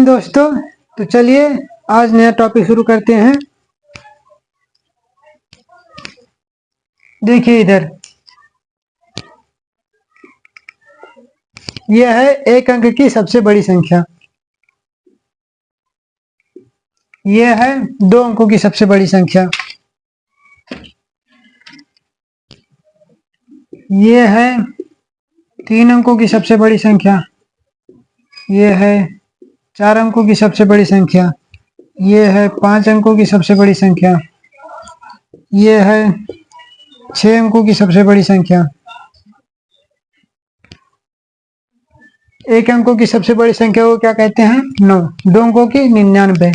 दिन दोस्तों। तो चलिए आज नया टॉपिक शुरू करते हैं। देखिए इधर, यह है एक अंक की सबसे बड़ी संख्या। यह है दो अंकों की सबसे बड़ी संख्या। यह है तीन अंकों की सबसे बड़ी संख्या। यह है चार अंकों की सबसे बड़ी संख्या। यह है पांच अंकों की सबसे बड़ी संख्या। यह है छह अंकों की सबसे बड़ी संख्या। एक अंकों की सबसे बड़ी संख्या को क्या कहते हैं? 9। दो अंकों की 99।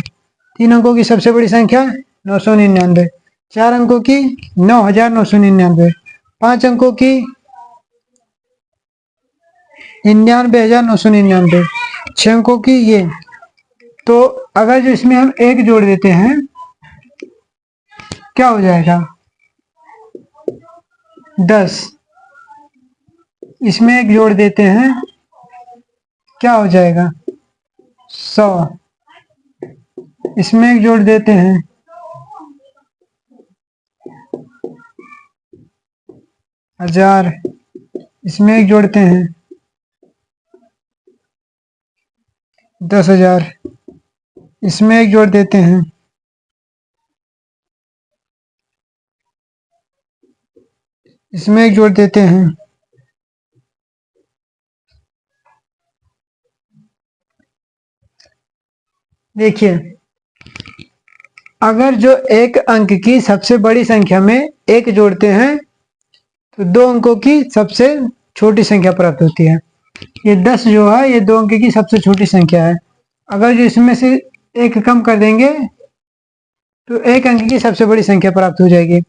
तीन अंकों की सबसे बड़ी संख्या 999। चार अंकों की 9999। पांच अंकों की 99,999। छह अंकों की ये। तो अगर जो इसमें हम एक जोड़ देते हैं क्या हो जाएगा? 10। इसमें एक जोड़ देते हैं क्या हो जाएगा? 100। इसमें एक जोड़ देते हैं 1000। इसमें एक जोड़ते हैं 10,000। इसमें एक जोड़ देते हैं 10,000। देखिए, अगर जो एक अंक की सबसे बड़ी संख्या में एक जोड़ते हैं तो दो अंकों की सबसे छोटी संख्या प्राप्त होती है। ये 10 जो है ये दो अंक की सबसे छोटी संख्या है। अगर जो इसमें से एक कम कर देंगे तो एक अंक की सबसे बड़ी संख्या प्राप्त हो जाएगी।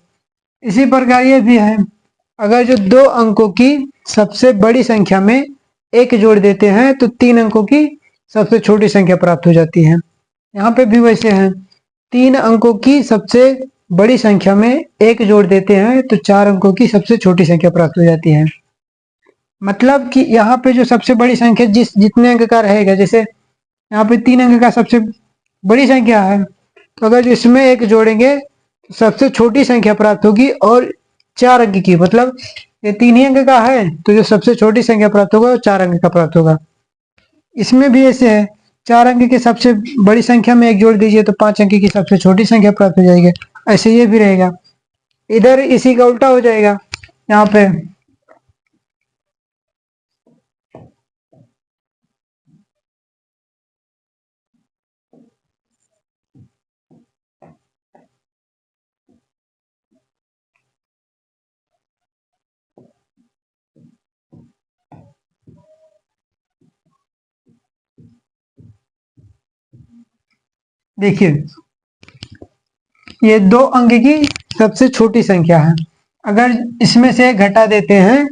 इसी प्रकार ये भी है, अगर जो दो अंकों की सबसे बड़ी संख्या में एक जोड़ देते हैं तो तीन अंकों की सबसे छोटी संख्या प्राप्त हो जाती है। यहाँ पे भी वैसे है, तीन अंकों की सबसे बड़ी संख्या में एक जोड़ देते हैं तो चार अंकों की सबसे छोटी संख्या प्राप्त हो जाती है। मतलब कि यहाँ पे जो सबसे बड़ी संख्या जितने अंक का रहेगा, जैसे यहाँ पे तीन अंक का सबसे बड़ी संख्या है तो अगर जो इसमें एक जोड़ेंगे तो सबसे छोटी संख्या प्राप्त होगी और चार अंक की, मतलब ये तीन ही अंक का है तो जो सबसे छोटी संख्या प्राप्त होगा वो चार अंक का प्राप्त होगा। इसमें भी ऐसे है, चार अंक की सबसे बड़ी संख्या में एक जोड़ दीजिए तो पांच अंक की सबसे छोटी संख्या प्राप्त हो जाएगी। ऐसे ये भी रहेगा। इधर इसी का उल्टा हो जाएगा। यहाँ पे देखिए, ये दो अंक की सबसे छोटी संख्या है। अगर इसमें से एक घटा देते हैं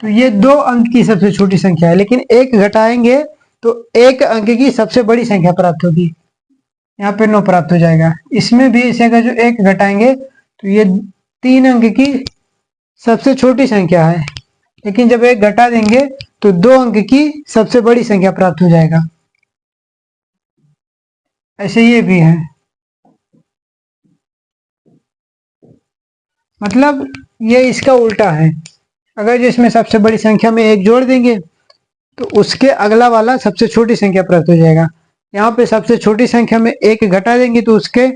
तो ये दो अंक की सबसे छोटी संख्या है, लेकिन एक घटाएंगे तो एक अंक की सबसे बड़ी संख्या प्राप्त होगी। यहाँ पे 9 प्राप्त हो जाएगा। इसमें भी इसे अगर जो एक घटाएंगे तो ये तीन अंक की सबसे छोटी संख्या है, लेकिन जब एक घटा देंगे तो दो अंक की सबसे बड़ी संख्या प्राप्त हो जाएगा। ऐसे ये भी है, मतलब ये इसका उल्टा है। अगर जो इसमें सबसे बड़ी संख्या में एक जोड़ देंगे तो उसके अगला वाला सबसे छोटी संख्या प्राप्त हो जाएगा। यहाँ पे सबसे छोटी संख्या में एक घटा देंगे तो उसके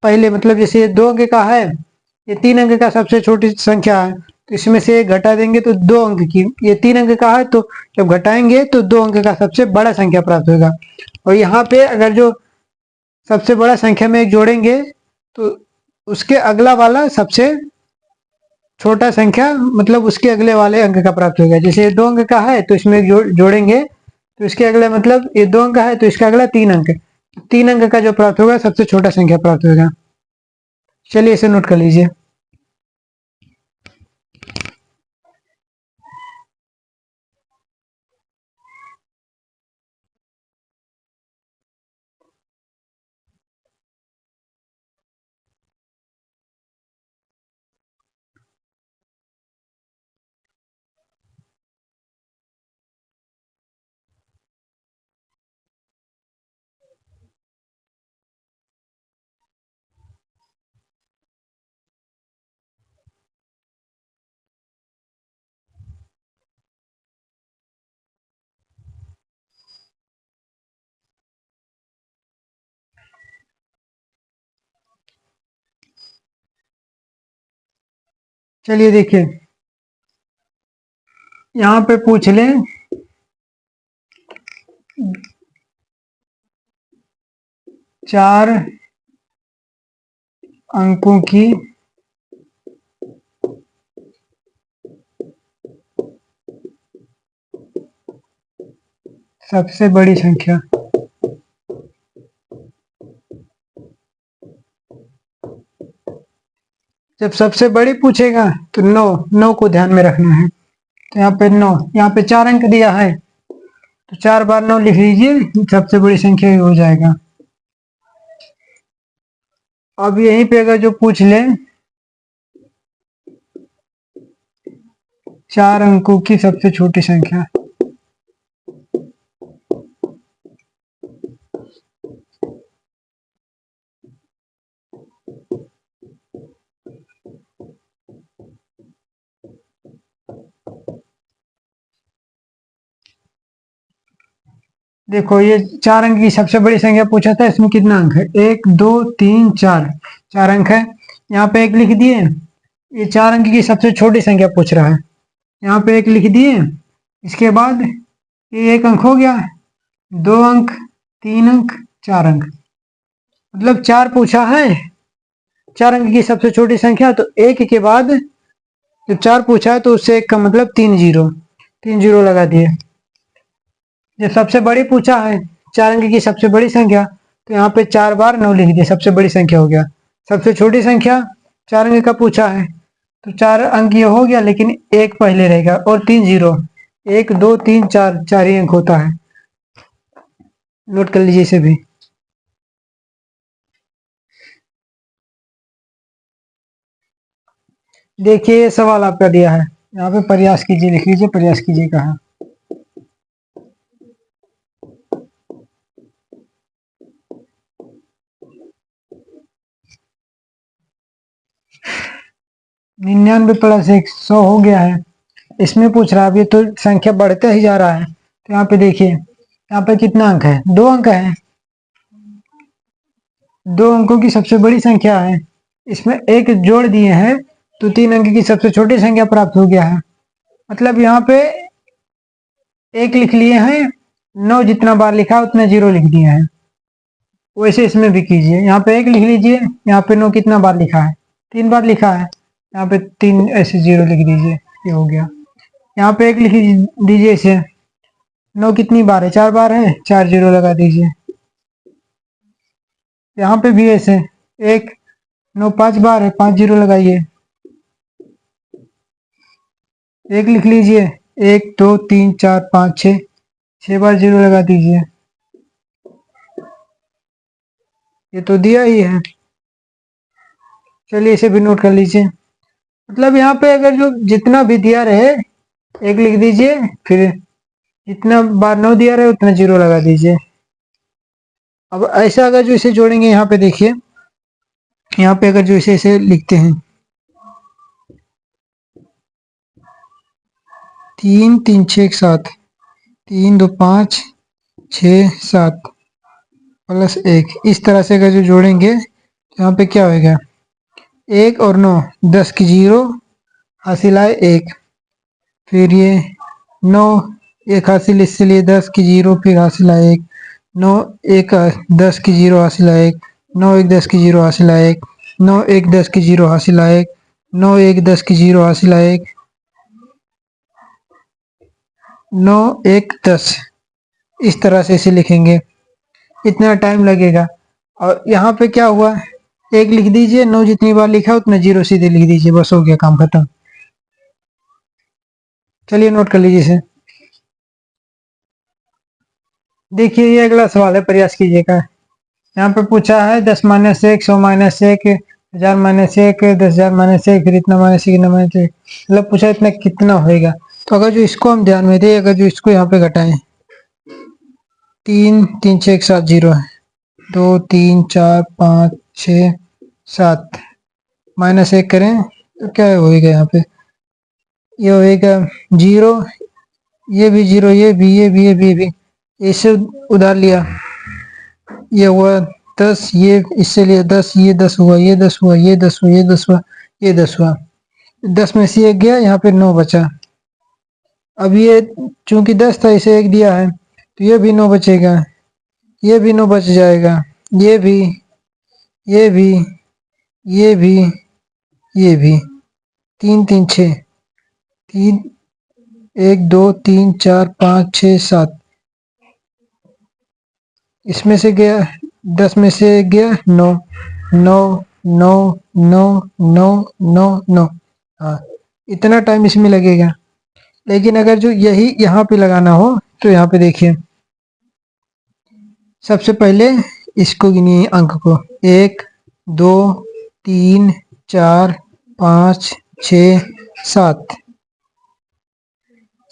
पहले, मतलब जैसे ये दो अंक का है, ये तीन अंक का सबसे छोटी संख्या है तो इसमें से एक घटा देंगे तो दो अंक की, ये तीन अंक का है तो जब घटाएंगे तो दो अंक का सबसे बड़ा संख्या प्राप्त होगा। और यहाँ पे अगर जो सबसे बड़ा संख्या में एक जोड़ेंगे तो उसके अगला वाला सबसे छोटा संख्या, मतलब उसके अगले वाले अंक का प्राप्त होगा। जैसे ये दो अंक का है तो इसमें जोड़ेंगे तो इसके अगले, मतलब ये दो अंक है तो इसका अगला तीन अंक, तीन अंक का जो प्राप्त होगा सबसे छोटा संख्या प्राप्त होगा। चलिए इसे नोट कर लीजिए। चलिए देखिए, यहाँ पे पूछ लें 4 अंकों की सबसे बड़ी संख्या। जब सबसे बड़ी पूछेगा तो 9 को ध्यान में रखना है। तो यहाँ पे 9, यहाँ पे 4 अंक दिया है तो 4 बार 9 लिख लीजिए, सबसे बड़ी संख्या ही हो जाएगा। अब यहीं पे अगर जो पूछ ले 4 अंकों की सबसे छोटी संख्या, देखो ये 4 अंक की सबसे बड़ी संख्या पूछा था, इसमें कितना अंक है? 1 2 3 4, 4 अंक है। यहाँ पे 1 लिख दिए। ये 4 अंक की सबसे छोटी संख्या पूछ रहा है, यहाँ पे 1 लिख दिए। इसके बाद ये 1 अंक हो गया, 2 अंक, 3 अंक, 4 अंक, मतलब 4 पूछा है। 4 अंक की सबसे छोटी संख्या, तो 1 के बाद जब 4 पूछा है तो उससे 1 का मतलब 3 जीरो, 3 जीरो लगा दिए। जब सबसे बड़ी पूछा है 4 अंक की सबसे बड़ी संख्या, तो यहाँ पे 4 बार 9 लिख दिए, सबसे बड़ी संख्या हो गया। सबसे छोटी संख्या 4 अंक का पूछा है तो 4 अंक ये हो गया, लेकिन 1 पहले रहेगा और 3 जीरो, 1 2 3 4, 4 ही अंक होता है। नोट कर लीजिए इसे भी। देखिए ये सवाल आपका दिया है, यहाँ पे प्रयास कीजिए, लिख लीजिए प्रयास कीजिए कहा। निन्यानवे प्लस 100 हो गया है। इसमें पूछ रहा है, अभी तो संख्या बढ़ता ही जा रहा है। तो यहाँ पे देखिए, यहाँ पे कितना अंक है? 2 अंक है। 2 अंकों की सबसे बड़ी संख्या है, इसमें 1 जोड़ दिए हैं तो 3 अंक की सबसे छोटी संख्या प्राप्त हो गया है। मतलब यहाँ पे 1 लिख लिए हैं, 9 जितना बार लिखा उतना जीरो लिख दिए हैं। वैसे इसमें भी कीजिए, यहाँ पे 1 लिख लीजिए, यहाँ पे 9 कितना बार लिखा है? 3 बार लिखा है, यहाँ पे 3 ऐसे जीरो लिख दीजिए, ये हो गया। यहाँ पे 1 लिख दीजिए इसे, 9 कितनी बार है? 4 बार है, 4 जीरो लगा दीजिए। यहाँ पे भी ऐसे 1 9 5 बार है, 5 जीरो लगाइए। 1 लिख लीजिए, 1 2 3 4 5 6, 6 बार जीरो लगा दीजिए। ये तो दिया ही है, चलिए इसे भी नोट कर लीजिए। मतलब यहाँ पे अगर जो जितना भी दिया रहे 1 लिख दीजिए, फिर जितना बार 9 दिया रहे उतना जीरो लगा दीजिए। अब ऐसा अगर जो इसे जोड़ेंगे, यहाँ पे देखिए, यहाँ पे अगर जो इसे लिखते हैं 3 3 6 7, 3 2 5 6 7 प्लस 1, इस तरह से अगर जो जोड़ेंगे तो यहाँ पे क्या होगा? 1 और 9, 10 की जीरो हासिल आए 1, फिर ये 9 1 हासिल, इससे लिए 10 की जीरो, फिर हासिल आए 1, 9 1 10 की जीरो हासिल आए 1, 9 1 10 की जीरो हासिल आए 1, 9 1 10 की जीरो हासिल आए 1, 9 1 10 की जीरो हासिल आए 1, 9 1 10, इस तरह से इसे लिखेंगे, इतना टाइम लगेगा। और यहाँ पे क्या हुआ? 1 लिख दीजिए, 9 जितनी बार लिखा उतना जीरो सीधे लिख दीजिए, बस हो गया काम खत्म। चलिए नोट कर लीजिए इसे। देखिए ये अगला सवाल है, प्रयास कीजिएगा। यहाँ पे पूछा है 10 माइनस 1, 100 माइनस 1, 1000 माइनस 1, 10,000 माइनस 1, फिर इतना माइनस 1, इतना माइनस 1, मतलब पूछा इतना कितना होएगा। तो अगर जो इसको हम ध्यान में दें, अगर जो इसको यहाँ पे घटाएं, 3 3 6 1 7 जीरो है, 2 3 4 5 6 7, माइनस 1 करें तो क्या होएगा? यहाँ पे ये होएगा जीरो, ये भी जीरो, ये भी, ये भी, ये भी, ये भी, इसे उधार लिया, ये हुआ 10, ये इससे लिया 10, ये 10 हुआ, ये 10 हुआ, ये 10 हुआ, ये 10 हुआ, ये 10 हुआ। 10 में से 1 गया, यहाँ पे 9 बचा। अब ये चूंकि 10 था, इसे 1 दिया है तो ये भी 9 बचेगा, ये भी 9 बच जाएगा, ये भी, ये भी, ये भी, ये भी। 3 3 6, 3 1 2 3 4 5 6 7। इसमें से गया 10 में से 1 गया 9 9 9 9 9 9 9। हाँ, इतना टाइम इसमें लगेगा। लेकिन अगर जो यही यहाँ पे लगाना हो तो यहाँ पे देखिए, सबसे पहले इसको गिनिए अंक को, 1 2 3 4 5 6 7।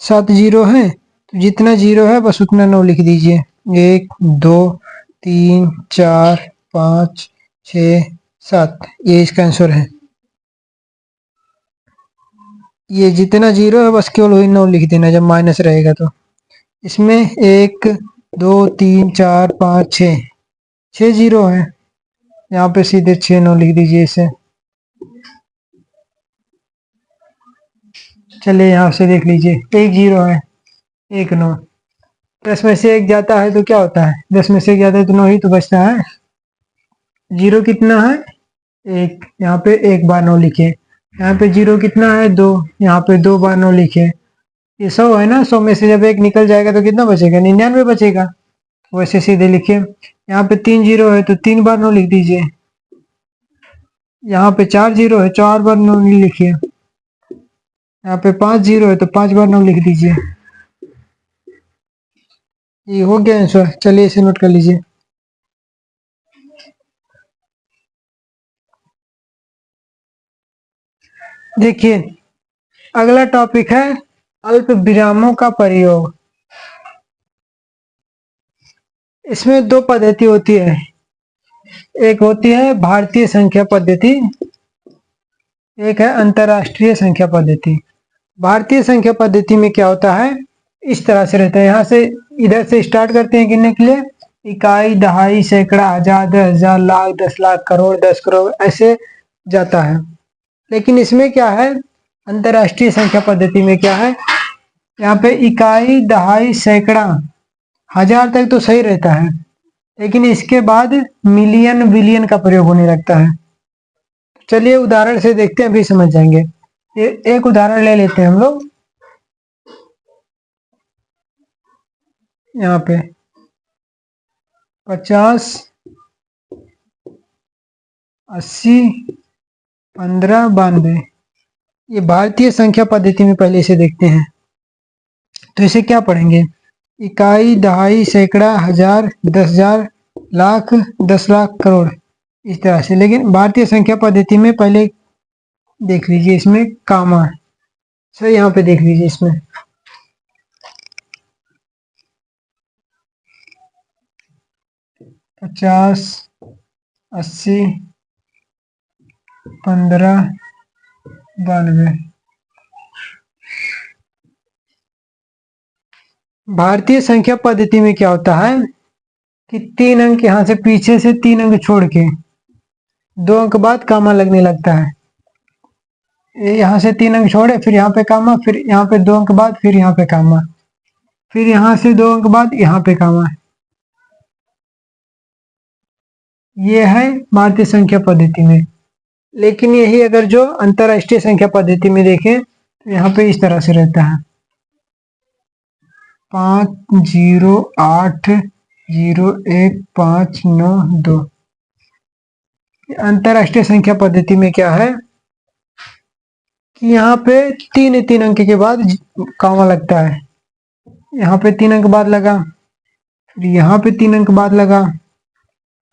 7 जीरो है, तो जितना जीरो है बस उतना 9 लिख दीजिए। 1 2 3 4 5 6 7, ये इसका आंसर है। ये जितना जीरो है बस केवल वही 9 लिख देना जब माइनस रहेगा तो। इसमें 1 2 3 4 5 6, 6 जीरो है, यहाँ पे सीधे 6 9 लिख दीजिए इसे। चलिए यहाँ से देख लीजिए, 1 जीरो है, 1 9। 10 में से 1 जाता है तो क्या होता है, 10 में से 1 जाता है तो 9 ही तो बचता है। जीरो कितना है, 1, यहाँ पे 1 बार 9 लिखे। यहाँ पे जीरो कितना है, 2, यहाँ पे 2 बार 9 लिखे। ये 100 है ना, 100 में से जब 1 निकल जाएगा तो कितना बचेगा, 99 बचेगा। वैसे सीधे लिखिए। यहाँ पे 3 जीरो है तो 3 बार 9 लिख दीजिए। यहाँ पे 4 जीरो है, 4 बार 9 लिखिए। यहाँ पे 5 जीरो है तो 5 बार 9 लिख दीजिए। ये हो गया आंसर। चलिए इसे नोट कर लीजिए। देखिए अगला टॉपिक है अल्प विरामों का प्रयोग। इसमें 2 पद्धति होती है, एक होती है भारतीय संख्या पद्धति, एक है अंतरराष्ट्रीय संख्या पद्धति। भारतीय संख्या पद्धति में क्या होता है, इस तरह से रहता है। यहाँ से इधर से स्टार्ट करते हैं गिनने के लिए, इकाई दहाई सैकड़ा हजार 10,000 लाख 10 लाख करोड़ 10 करोड़ ऐसे जाता है। लेकिन इसमें क्या है, अंतरराष्ट्रीय संख्या पद्धति में क्या है, यहाँ पे इकाई दहाई सैकड़ा हजार तक तो सही रहता है, लेकिन इसके बाद मिलियन बिलियन का प्रयोग होने लगता है। चलिए उदाहरण से देखते हैं, अभी समझ जाएंगे। एक उदाहरण ले लेते हैं हम लोग। यहाँ पे 50 80 15 92, ये भारतीय संख्या पद्धति में पहले इसे देखते हैं। तो इसे क्या पढ़ेंगे, इकाई दहाई सैकड़ा हजार 10,000 लाख 10 लाख करोड़, इस तरह से। लेकिन भारतीय संख्या पद्धति में पहले देख लीजिए, इसमें कामा सर, यहाँ पे देख लीजिए, इसमें 50 80 15 92। भारतीय संख्या पद्धति में क्या होता है कि 3 अंक यहाँ से पीछे से 3 अंक छोड़ के 2 अंक बाद कामा लगने लगता है। यहाँ से 3 अंक छोड़े, फिर यहाँ पे कामा, फिर यहाँ पे 2 अंक बाद, फिर यहाँ पे कामा, फिर यहाँ से 2 अंक बाद यहाँ पे कामा। ये है भारतीय संख्या पद्धति में। लेकिन यही अगर जो अंतरराष्ट्रीय संख्या पद्धति में देखें तो यहाँ पे इस तरह से रहता है, 5 0 8 0 1 5 9 2। अंतरराष्ट्रीय संख्या पद्धति में क्या है कि यहाँ पे 3 अंक के बाद कामा लगता है। यहाँ पे 3 अंक बाद लगा, फिर यहाँ पे 3 अंक बाद लगा,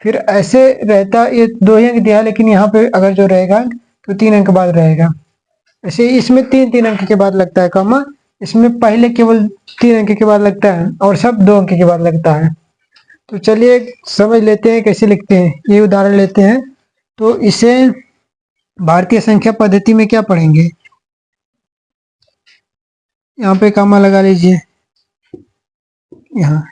फिर ऐसे रहता। ये 2 ही अंक दिया, लेकिन यहाँ पे अगर जो रहेगा तो 3 अंक बाद रहेगा। ऐसे इसमें 3 अंक के बाद लगता है कामा, इसमें पहले केवल 3 अंक के बाद लगता है और सब 2 अंक के बाद लगता है। तो चलिए समझ लेते हैं कैसे लिखते हैं, ये उदाहरण लेते हैं। तो इसे भारतीय संख्या पद्धति में क्या पढ़ेंगे, यहाँ पे कामा लगा लीजिए। यहाँ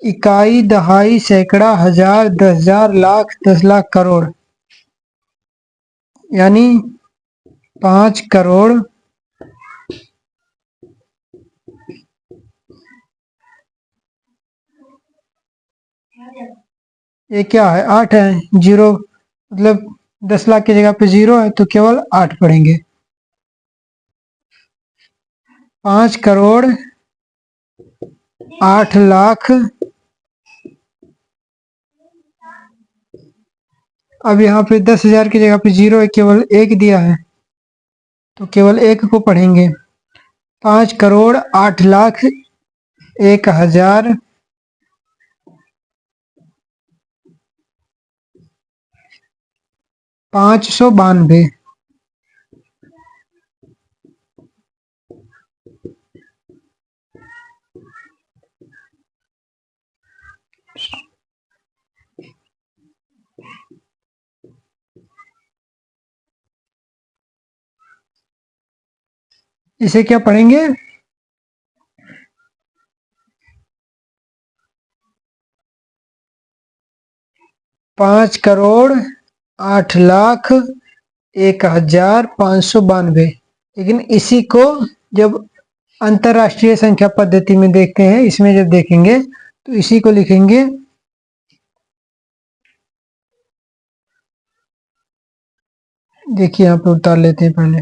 इकाई दहाई सैकड़ा हजार 10,000 लाख 10 लाख करोड़, यानी 5 करोड़ ये क्या है, 8 है, जीरो मतलब 10 लाख की जगह पे 0 है तो केवल 8 पढ़ेंगे। 5 करोड़ 8 लाख, अब यहाँ पे 10,000 की जगह पे 0 है, केवल 1 दिया है तो केवल 1 को पढ़ेंगे। 5 करोड़ 8 लाख 1 हजार 592। इसे क्या पढ़ेंगे? 5 करोड़ 8 लाख 1 हजार 592। लेकिन इसी को जब अंतरराष्ट्रीय संख्या पद्धति में देखते हैं, इसमें जब देखेंगे तो इसी को लिखेंगे देखिए यहाँ पे उतार लेते हैं पहले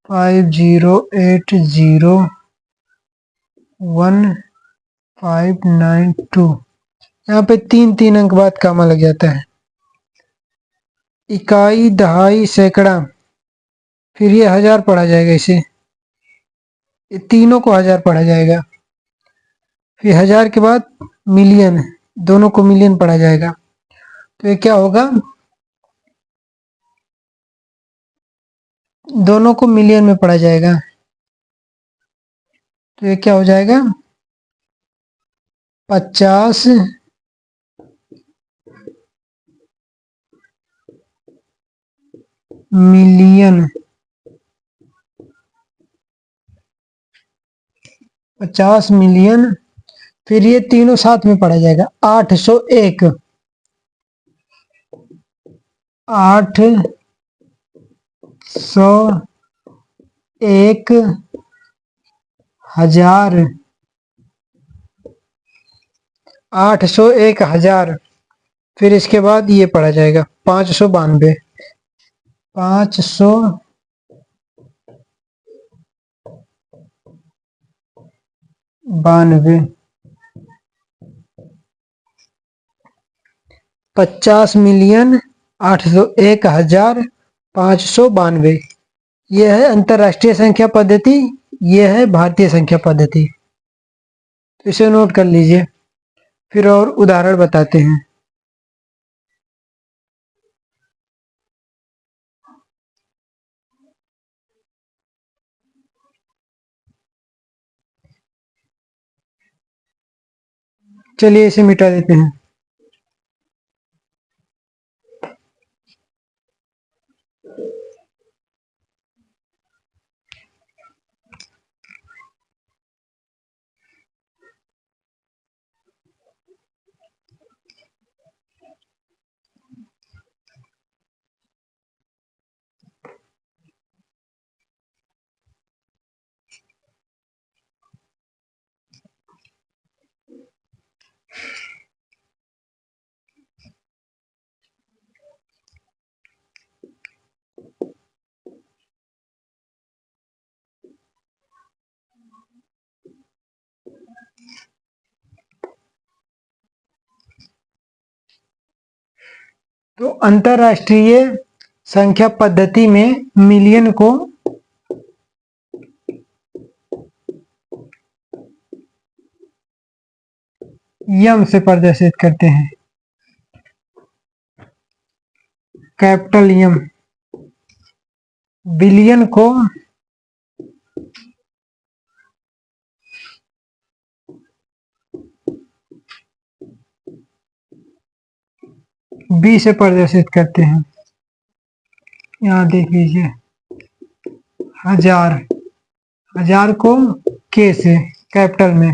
50801592। यहाँ पे 3 अंक बाद कामा लग जाता है। इकाई, दहाई, सैकड़ा, फिर ये 1000 पढ़ा जाएगा, इसे ये तीनों को 1000 पढ़ा जाएगा। फिर 1000 के बाद मिलियन, दोनों को मिलियन पढ़ा जाएगा। तो ये क्या होगा, दोनों को मिलियन में पढ़ा जाएगा। तो ये क्या हो जाएगा, 50 मिलियन, 50 मिलियन। फिर ये तीनों साथ में पढ़ा जाएगा, 801, 801 हजार, 801 हजार। फिर इसके बाद ये पढ़ा जाएगा 592, 592। 50 मिलियन 801 हजार 592। यह है अंतरराष्ट्रीय संख्या पद्धति, यह है भारतीय संख्या पद्धति। तो इसे नोट कर लीजिए। फिर और उदाहरण बताते हैं। चलिए इसे मिटा देते हैं। तो अंतरराष्ट्रीय संख्या पद्धति में मिलियन को यम से प्रदर्शित करते हैं, कैपिटल यम। बिलियन को बी से प्रदर्शित करते हैं। यहाँ देख लीजिए, हजार, हजार को के से, कैपिटल में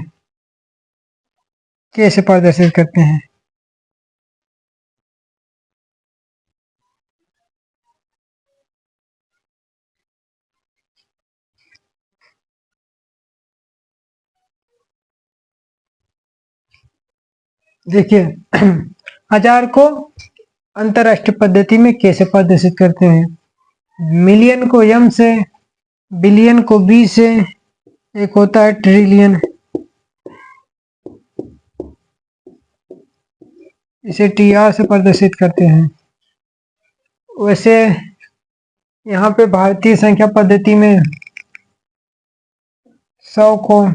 के से प्रदर्शित करते हैं। देखिए, 1000 को अंतरराष्ट्रीय पद्धति में कैसे प्रदर्शित करते हैं। मिलियन को एम से, बिलियन को बी से, एक होता है ट्रिलियन, इसे टीआर से प्रदर्शित करते हैं। वैसे यहाँ पे भारतीय संख्या पद्धति में 100 को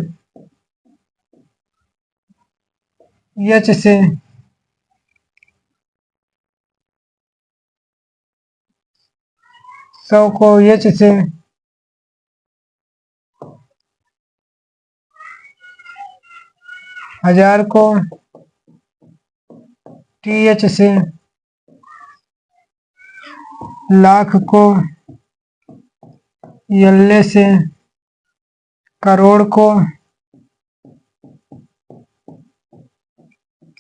एच से, 100 को एच से, 1000 को टीएच से, लाख को एल से, करोड़ को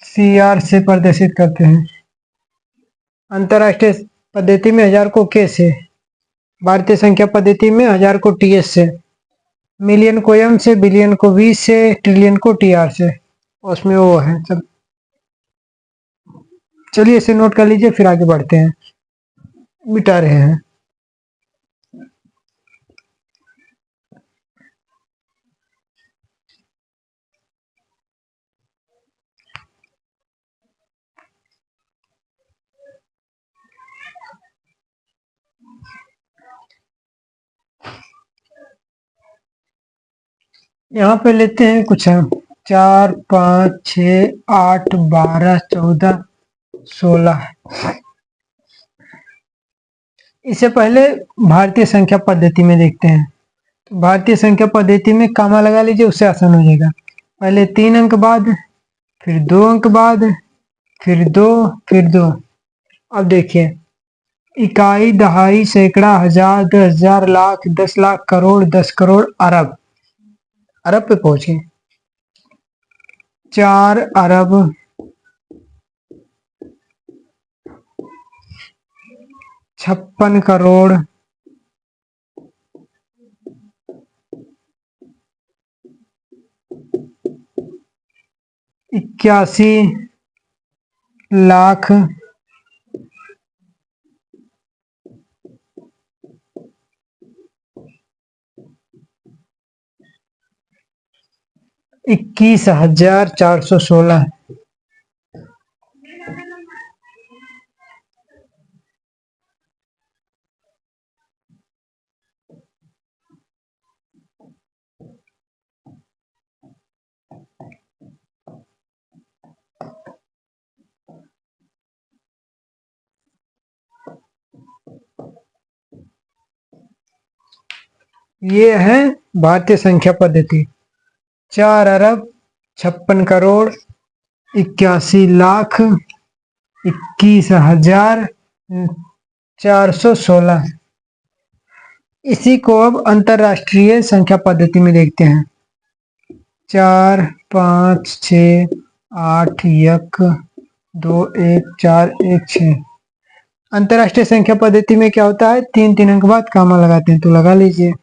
सीआर से प्रदर्शित करते हैं। अंतरराष्ट्रीय पद्धति में 1000 को के से, भारतीय संख्या पद्धति में 1000 को टीएस से, मिलियन को एम से, बिलियन को बी से, ट्रिलियन को टीआर से, उसमें वो है सब। चलिए इसे नोट कर लीजिए, फिर आगे बढ़ते हैं, मिटा रहे हैं। यहाँ पे लेते हैं कुछ 4, 5, 6, 8, 12, 14, 16। इससे पहले भारतीय संख्या पद्धति में देखते हैं। तो भारतीय संख्या पद्धति में कामा लगा लीजिए, उससे आसान हो जाएगा। पहले 3 अंक बाद, फिर 2 अंक बाद, फिर 2, फिर 2। अब देखिए, इकाई, दहाई, सैकड़ा, हजार, 10,000, लाख, 10 लाख, करोड़, 10 करोड़, अरब। अरब पे पहुंचे, 4 अरब, 56 करोड़, 81 लाख, 21,416। ये है भारतीय संख्या पद्धति। 4 अरब, 56 करोड़, 81 लाख, 21,416। इसी को अब अंतरराष्ट्रीय संख्या पद्धति में देखते हैं। 4, 5, 6, 8, 1, 2, 1, 4, 1, 6। अंतरराष्ट्रीय संख्या पद्धति में क्या होता है, 3 अंक बाद कामा लगाते हैं, तो लगा लीजिए।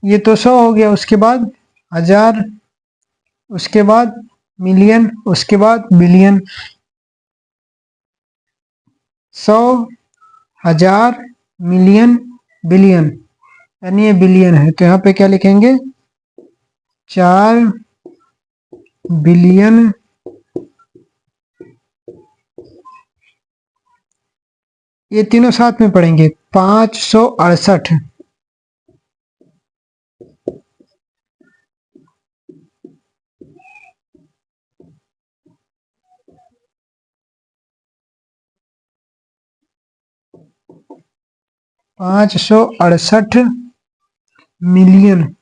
ये तो 100 हो गया, उसके बाद 1000, उसके बाद मिलियन, उसके बाद बिलियन। 100, 1000, मिलियन, बिलियन, यानी ये बिलियन है, तो यहाँ पे क्या लिखेंगे, 4 बिलियन ये तीनों साथ में पढ़ेंगे। 568, 568 मिलियन,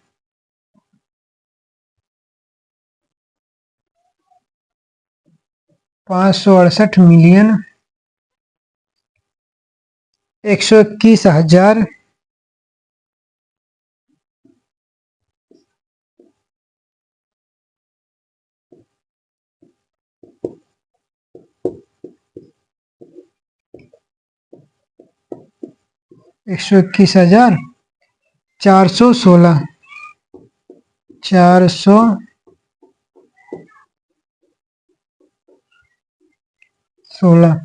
568 मिलियन, 121,000, 121,416, 416। 16।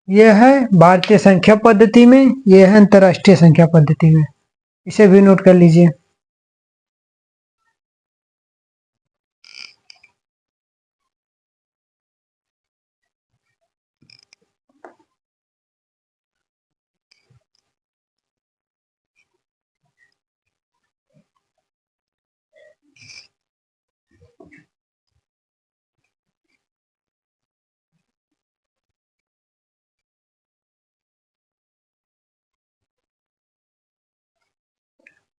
यह है भारतीय संख्या पद्धति में, यह है अंतरराष्ट्रीय संख्या पद्धति में। इसे भी नोट कर लीजिए।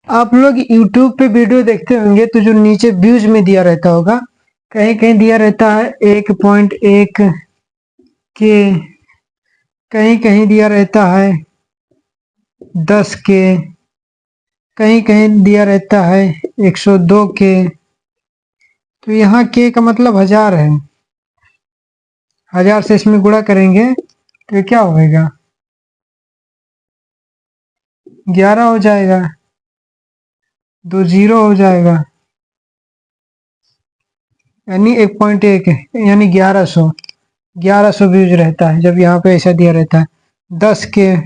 आप लोग YouTube पे वीडियो देखते होंगे तो जो नीचे व्यूज में दिया रहता होगा, कहीं कहीं दिया रहता है 1.1 के, कहीं कहीं दिया रहता है 10 के, कहीं कहीं दिया रहता है 102 के। तो यहाँ के का मतलब 1000 है। 1000 से इसमें गुणा करेंगे तो ये क्या होगा, 11 हो जाएगा, 2 0 हो जाएगा, यानी 1.1 यानी 1100 व्यूज रहता है जब यहाँ पे ऐसा दिया रहता है। 10 के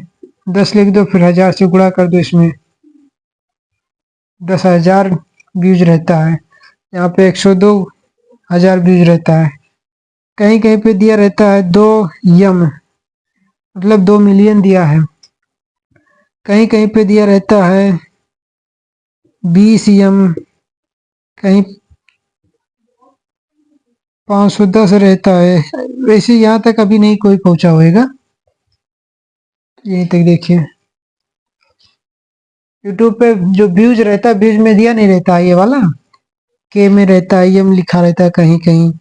10 लिख दो, फिर 1000 से गुणा कर दो, इसमें 10,000 व्यूज रहता है। यहाँ पे 102,000 व्यूज रहता है। कहीं कहीं पे दिया रहता है 2 यम, मतलब 2 मिलियन दिया है। कहीं कहीं पे दिया रहता है 20 यम, कहीं 510 रहता है। वैसे यहाँ तक अभी नहीं कोई पहुंचा होएगा, यहीं तक देखिए। यूट्यूब पे जो व्यूज रहता है, व्यूज में दिया नहीं रहता है ये वाला, के में रहता है, यम लिखा रहता है कहीं कहीं।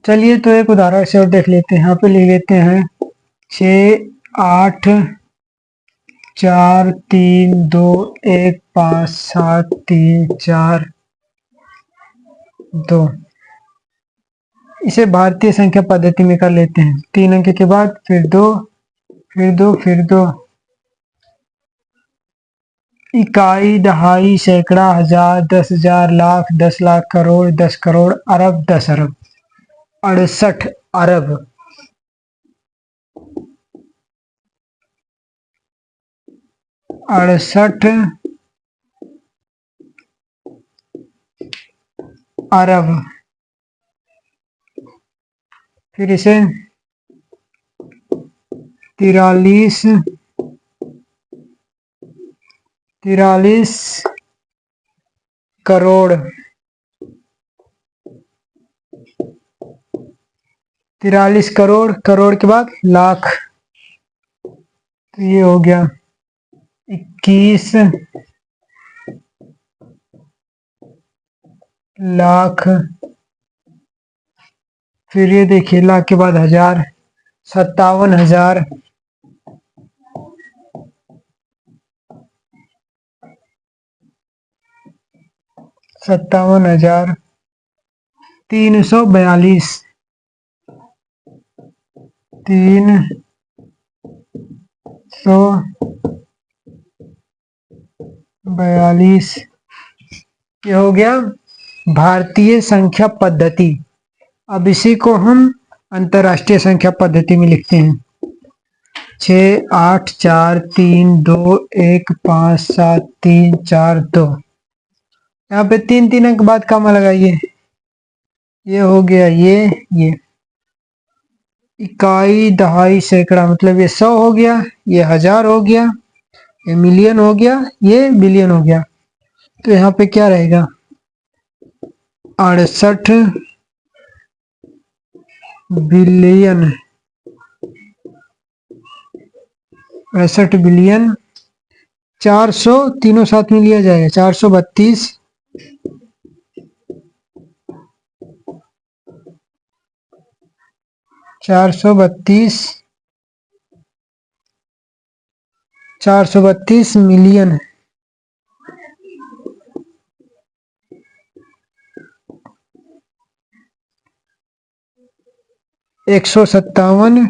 चलिए तो एक उदाहरण से और देख लेते हैं। यहाँ पे लिख लेते हैं 6 8 4 3 2 1 5 7 3 4 2। इसे भारतीय संख्या पद्धति में कर लेते हैं। 3 अंक के बाद फिर 2, फिर 2, फिर 2। इकाई, दहाई, सैकड़ा, हजार, 10,000, लाख, 10 लाख, करोड़, 10 करोड़, अरब, 10 अरब, 68 अरब, 68 अरब। फिर इसे 43 करोड़, 43 करोड़, करोड़ के बाद लाख, तो ये हो गया 21 लाख। फिर ये देखिए लाख के बाद 1000, 57,000, 57,000, 342, 342। ये हो गया भारतीय संख्या पद्धति। अब इसी को हम अंतरराष्ट्रीय संख्या पद्धति में लिखते हैं। 6 8 4 3 2 1 5 7 3 4 2। यहाँ पे 3 3 अंक बाद कमा लगाइए, ये हो गया ये इकाई, दहाई, सैकड़ा, मतलब ये 100 हो गया, ये 1000 हो गया, ये मिलियन हो गया, ये बिलियन हो गया। तो यहाँ पे क्या रहेगा, 68 बिलियन, 68 बिलियन। 400 तीनों साथ में लिया जाएगा, 432, 432 मिलियन। 157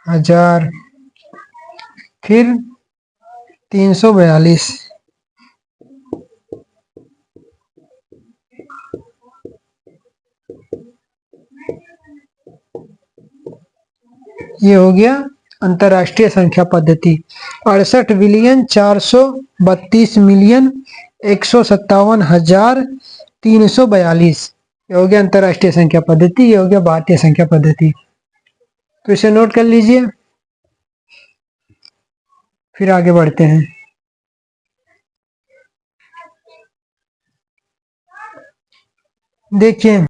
हजार, फिर 342, ये हो गया अंतरराष्ट्रीय संख्या पद्धति। 68,432,157,342, ये हो गया अंतरराष्ट्रीय संख्या पद्धति। ये हो गया भारतीय संख्या पद्धति। तो इसे नोट कर लीजिए, फिर आगे बढ़ते हैं। देखिए